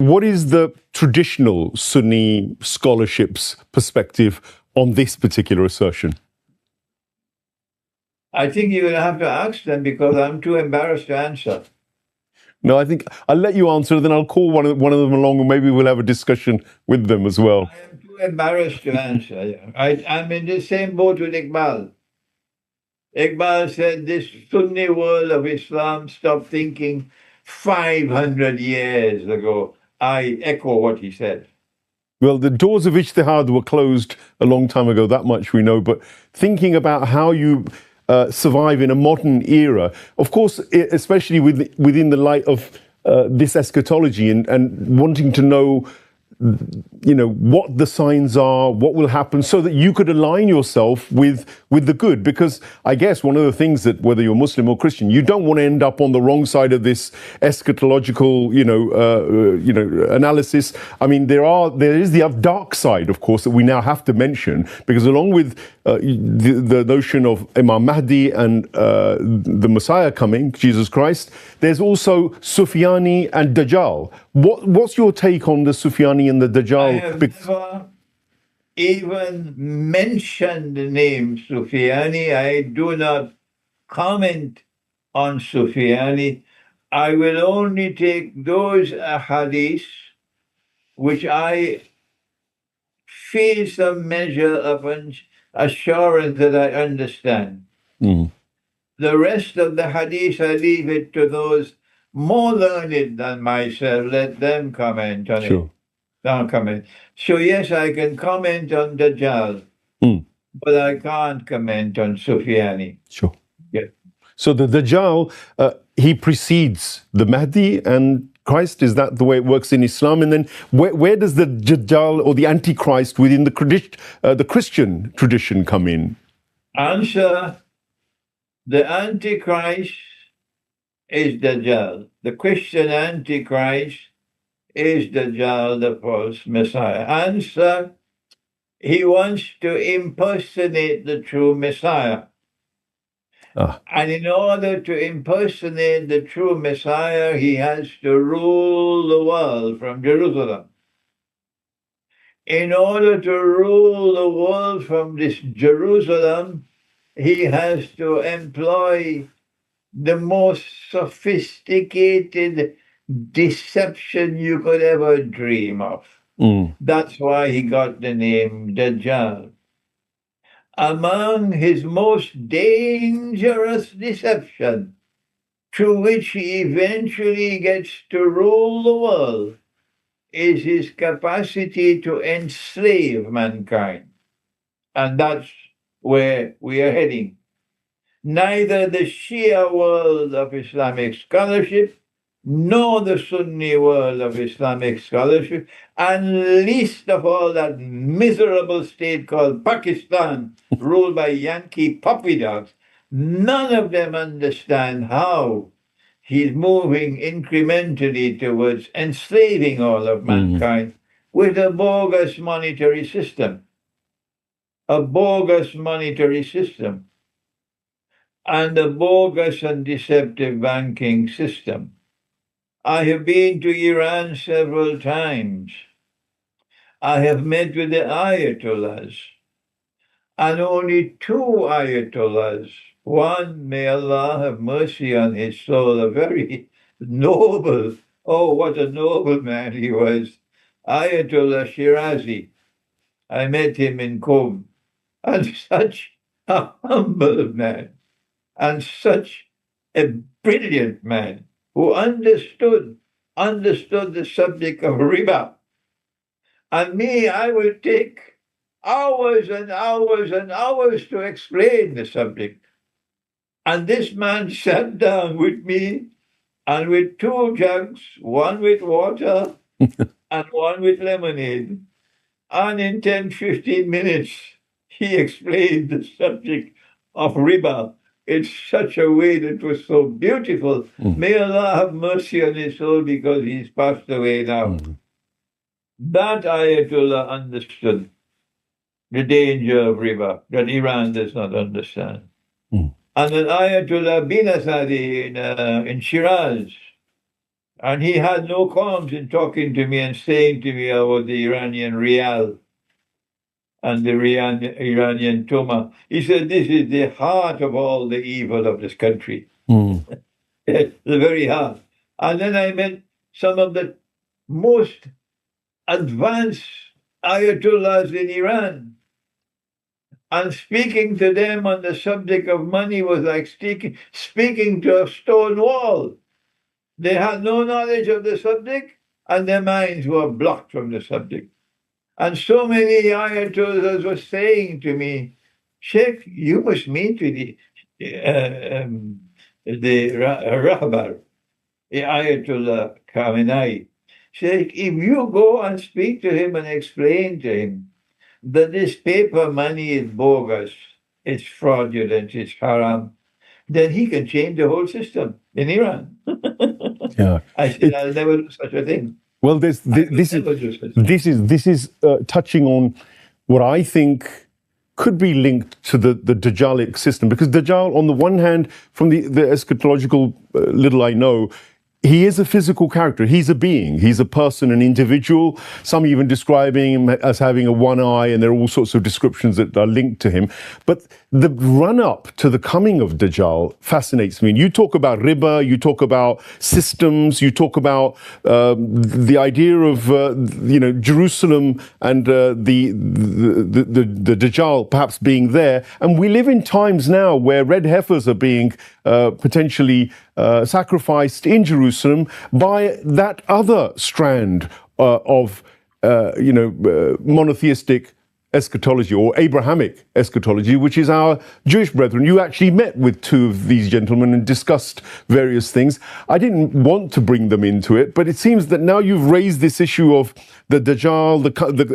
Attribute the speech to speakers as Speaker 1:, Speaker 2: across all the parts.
Speaker 1: what is the traditional Sunni scholarship's perspective on this particular assertion?
Speaker 2: I think you're going to have to ask them because I'm too embarrassed to answer.
Speaker 1: No, I think I'll let you answer, then I'll call one of them along and maybe we'll have a discussion with them as well.
Speaker 2: I am too embarrassed to answer. I'm in the same boat with Iqbal. Iqbal said this Sunni world of Islam stopped thinking 500 years ago. I echo what he said.
Speaker 1: Well, the doors of ijtihad were closed a long time ago, that much we know, but thinking about how you survive in a modern era, of course, especially within the light of this eschatology and wanting to know, what the signs are, what will happen, so that you could align yourself with the good. Because I guess one of the things that, whether you're Muslim or Christian, you don't want to end up on the wrong side of this eschatological, analysis. I mean, there is the dark side, of course, that we now have to mention, because along with the notion of Imam Mahdi and the Messiah coming, Jesus Christ, there's also Sufyani and Dajjal. What's your take on the Sufyani and the Dajjal?
Speaker 2: I have never even mentioned the name Sufyani. I do not comment on Sufyani. I will only take those hadiths which I feel some measure of an assurance that I understand.
Speaker 1: Mm.
Speaker 2: The rest of the hadith, I leave it to those more learned than myself. Let them comment on it. Don't comment. So yes, I can comment on Dajjal, but I can't comment on Sufyani.
Speaker 1: Sure.
Speaker 2: Yeah.
Speaker 1: So the Dajjal, he precedes the Mahdi and Christ. Is that the way it works in Islam? And then where does the Dajjal or the Antichrist within the Christian tradition come in?
Speaker 2: Answer: the Antichrist is Dajjal. The Christian Antichrist is Dajjal, the false Messiah. Answer: he wants to impersonate the true Messiah. And in order to impersonate the true Messiah, he has to rule the world from Jerusalem. In order to rule the world from this Jerusalem, he has to employ the most sophisticated deception you could ever dream of. That's why he got the name Dajjal. Among his most dangerous deception, through which he eventually gets to rule the world, is his capacity to enslave mankind. And that's where we are heading. Neither the Shia world of Islamic scholarship nor the Sunni world of Islamic scholarship, and least of all that miserable state called Pakistan, ruled by Yankee puppy dogs, none of them understand how he's moving incrementally towards enslaving all of mankind with a bogus monetary system. A bogus monetary system and a bogus and deceptive banking system. I have been to Iran several times. I have met with the Ayatollahs, and only two Ayatollahs. One, may Allah have mercy on his soul, a very noble, oh, what a noble man he was, Ayatollah Shirazi. I met him in Qom, and such a humble man, and such a brilliant man, who understood the subject of riba. And me, I would take hours and hours and hours to explain the subject. And this man sat down with me and with two jugs, one with water and one with lemonade. And in 10, 15 minutes, he explained the subject of riba in such a way that was so beautiful. May Allah have mercy on his soul, because he's passed away now. That Ayatollah understood the danger of riba that Iran does not understand. And an Ayatollah bin Asadi in Shiraz, And he had no qualms in talking to me and saying to me about the Iranian rial and the Iranian tuma. He said, this is the heart of all the evil of this country. The very heart. And then I met some of the most advanced ayatollahs in Iran. And speaking to them on the subject of money was like speaking to a stone wall. They had no knowledge of the subject, and their minds were blocked from the subject. And so many ayatollahs were saying to me, Sheikh, you must meet with the Rahbar, the Ayatollah Khamenei. Sheikh, if you go and speak to him and explain to him that this paper money is bogus, it's fraudulent, it's haram, then he can change the whole system in Iran.
Speaker 1: Yeah,
Speaker 2: I said, I'll never do such a thing.
Speaker 1: well, this is touching on what I think could be linked to the Dajjalic system, because Dajjal, on the one hand, from the eschatological little I know, he is a physical character. He's a being. He's a person, an individual. Some even describing him as having a one eye, and there are all sorts of descriptions that are linked to him. But the run-up to the coming of Dajjal fascinates me. And you talk about riba, you talk about systems, you talk about the idea of Jerusalem and the Dajjal perhaps being there. And we live in times now where red heifers are being potentially sacrificed in Jerusalem by that other strand of monotheistic eschatology or Abrahamic eschatology, which is our Jewish brethren. You actually met with two of these gentlemen and discussed various things. I didn't want to bring them into it, but it seems that now you've raised this issue of the Dajjal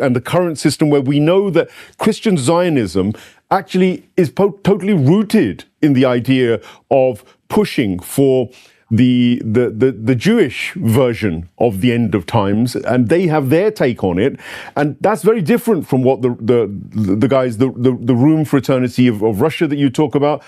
Speaker 1: and the current system, where we know that Christian Zionism actually is totally rooted in the idea of pushing for the Jewish version of the end of times, and they have their take on it, and that's very different from what the guys, the Room Fraternity of Russia that you talk about.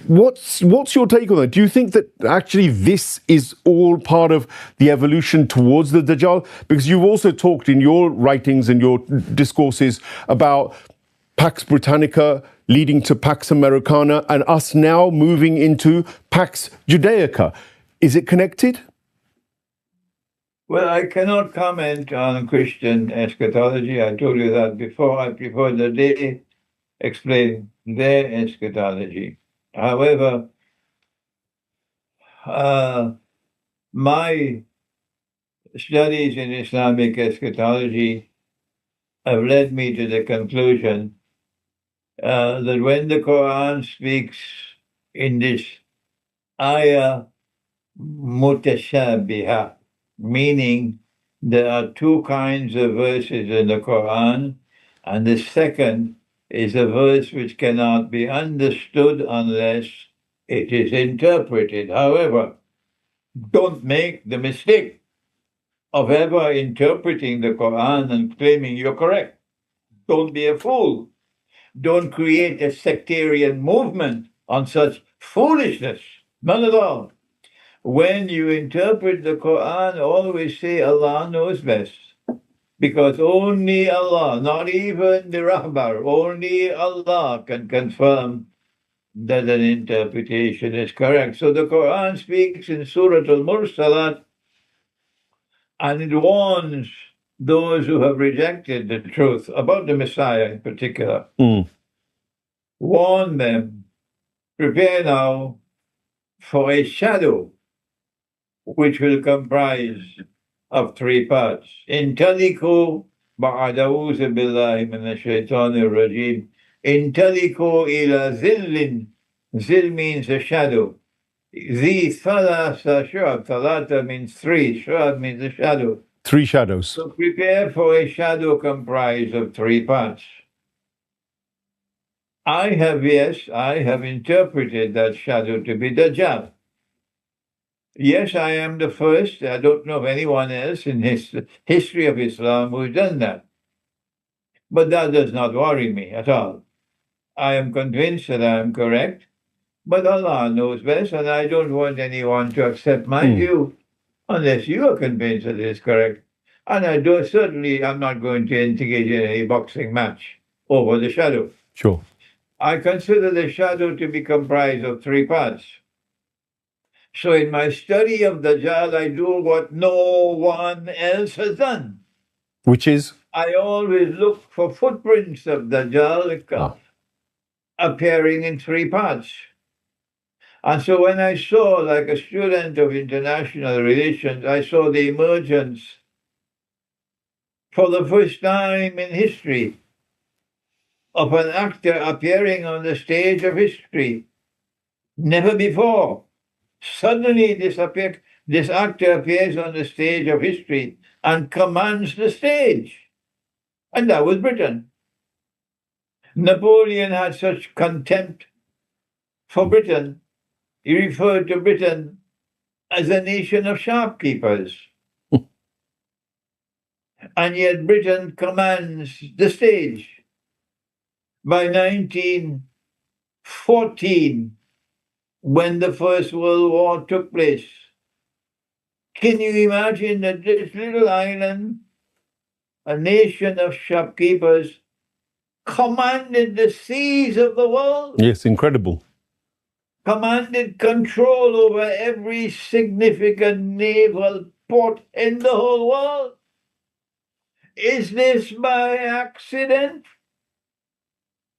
Speaker 1: What's your take on that? Do you think that actually this is all part of the evolution towards the Dajjal? Because you've also talked in your writings and your discourses about Pax Britannica leading to Pax Americana, and us now moving into Pax Judaica. Is it connected?
Speaker 2: Well, I cannot comment on Christian eschatology. I told you that before. I prefer that they explain their eschatology. However, my studies in Islamic eschatology have led me to the conclusion that when the Quran speaks in this ayah mutashabiha, meaning there are two kinds of verses in the Quran, and the second is a verse which cannot be understood unless it is interpreted. However, don't make the mistake of ever interpreting the Quran and claiming you're correct. Don't be a fool. Don't create a sectarian movement on such foolishness. None at all. When you interpret the Quran, always say Allah knows best. Because only Allah, not even the Rahbar, only Allah can confirm that an interpretation is correct. So the Quran speaks in Surah Al-Mursalat, and it warns those who have rejected the truth about the Messiah in particular. Warn them, prepare now for a shadow which will comprise of three parts. Intaliku ba'adawuza billahi minash shaitanir rajim. Intaliku ila zillin. Zill means a shadow. The thalasa shu'ab. Thalata means three. Shu'ab means a shadow.
Speaker 1: Three shadows.
Speaker 2: So prepare for a shadow comprised of three parts. I have interpreted that shadow to be Dajjal. Yes, I am the first. I don't know of anyone else in history of Islam who's done that. But that does not worry me at all. I am convinced that I am correct, but Allah knows best, and I don't want anyone to accept my view. unless you are convinced that it is correct. And I do certainly I'm not going to engage in any boxing match over the shadow.
Speaker 1: Sure.
Speaker 2: I consider the shadow to be comprised of three parts. So in my study of Dajjal, I do what no one else has done.
Speaker 1: Which is?
Speaker 2: I always look for footprints of Dajjal appearing in three parts. And so when I saw, like a student of international relations, I saw the emergence for the first time in history of an actor appearing on the stage of history. Never before. Suddenly this actor appears on the stage of history and commands the stage. And that was Britain. Napoleon had such contempt for Britain. He referred to Britain as a nation of shopkeepers. And yet Britain commands the stage. By 1914, when the First World War took place, can you imagine that this little island, a nation of shopkeepers, commanded the seas of the world?
Speaker 1: Yes, incredible.
Speaker 2: Commanded control over every significant naval port in the whole world. Is this by accident?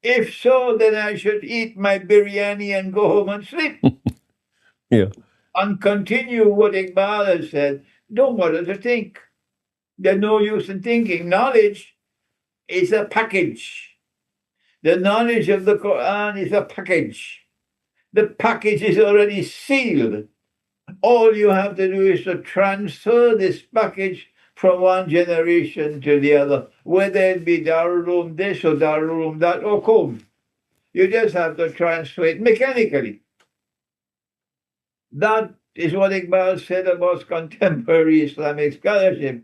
Speaker 2: If so, then I should eat my biryani and go home and sleep.
Speaker 1: Yeah.
Speaker 2: And continue what Iqbal has said. Don't bother to think. There's no use in thinking. Knowledge is a package. The knowledge of the Quran is a package. The package is already sealed. All you have to do is to transfer this package from one generation to the other, whether it be Darul this or Darul that or Qom. You just have to transfer it mechanically. That is what Iqbal said about contemporary Islamic scholarship.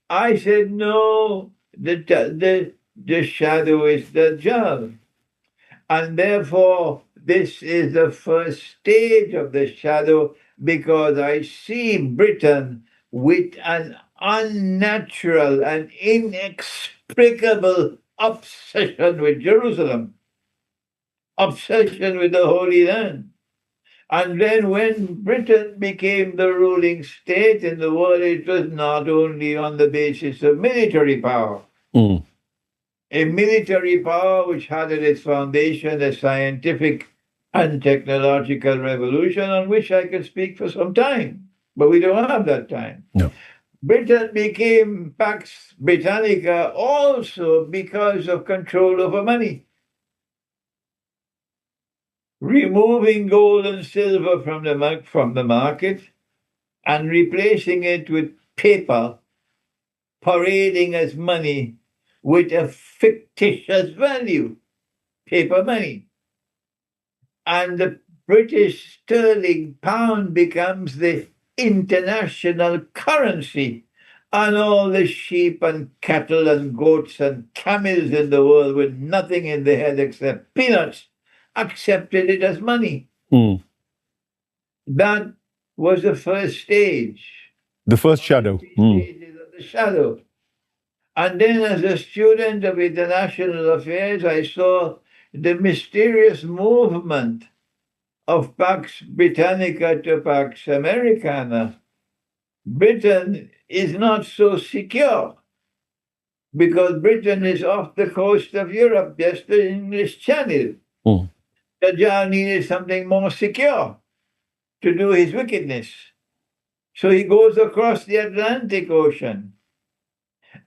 Speaker 2: I said, no, the shadow is Dajjal. And therefore, this is the first stage of the shadow, because I see Britain with an unnatural and inexplicable obsession with Jerusalem, obsession with the Holy Land. And then when Britain became the ruling state in the world, it was not only on the basis of military power. A military power which had at its foundation a scientific and technological revolution on which I could speak for some time, but we don't have that time.
Speaker 1: No.
Speaker 2: Britain became Pax Britannica also because of control over money. Removing gold and silver from the market and replacing it with paper, parading as money with a fictitious value, paper money. And the British sterling pound becomes the international currency, and all the sheep and cattle and goats and camels in the world with nothing in their head except peanuts accepted it as money. That was the first stage.
Speaker 1: The first shadow.
Speaker 2: The shadow. And then as a student of international affairs, I saw the mysterious movement of Pax Britannica to Pax Americana. Britain is not so secure because Britain is off the coast of Europe, just the English Channel. Dajjal needed something more secure to do his wickedness. So he goes across the Atlantic Ocean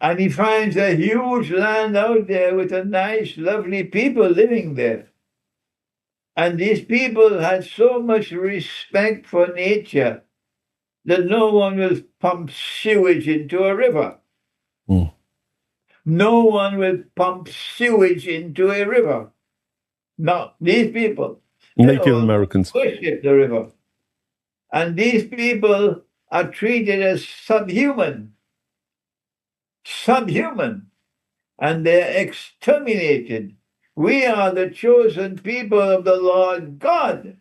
Speaker 2: and he finds a huge land out there with a nice, lovely people living there. And these people had so much respect for nature that no one will pump sewage into a river. No one will pump sewage into a river. No, these people,
Speaker 1: Native Americans,
Speaker 2: worship the river. And these people are treated as subhuman, and they're exterminated. We are the chosen people of the Lord God.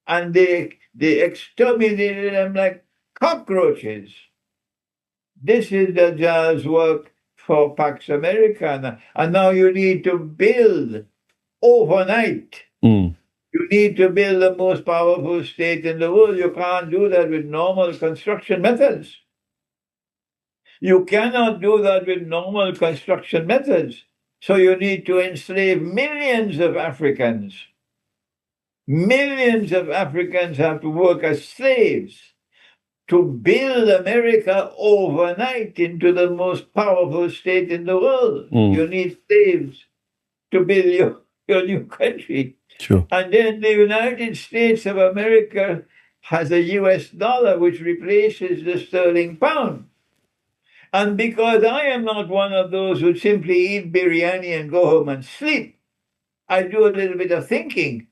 Speaker 2: And they exterminated them like cockroaches. This is the Dajjal's work for Pax Americana. And now you need to build overnight. You need to build the most powerful state in the world. You can't do that with normal construction methods. You cannot do that with normal construction methods. So you need to enslave millions of Africans. Millions of Africans have to work as slaves to build America overnight into the most powerful state in the world. You need slaves to build your new country.
Speaker 1: Sure.
Speaker 2: And then the United States of America has a US dollar which replaces the sterling pound. And because I am not one of those who simply eat biryani and go home and sleep, I do a little bit of thinking.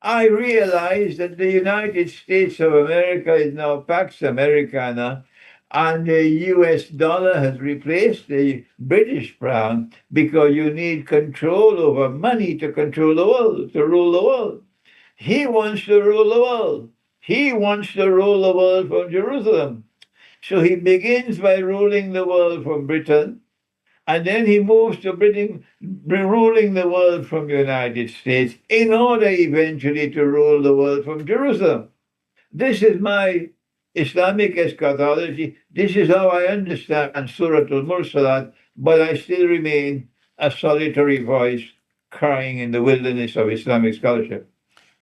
Speaker 2: I realize that the United States of America is now Pax Americana, and the US dollar has replaced the British pound because you need control over money to control the world, to rule the world. He wants to rule the world. He wants to rule the world from Jerusalem. So he begins by ruling the world from Britain, and then he moves to ruling the world from the United States in order eventually to rule the world from Jerusalem. This is my Islamic eschatology. This is how I understand Surah Al-Mursalat, but I still remain a solitary voice crying in the wilderness of Islamic scholarship.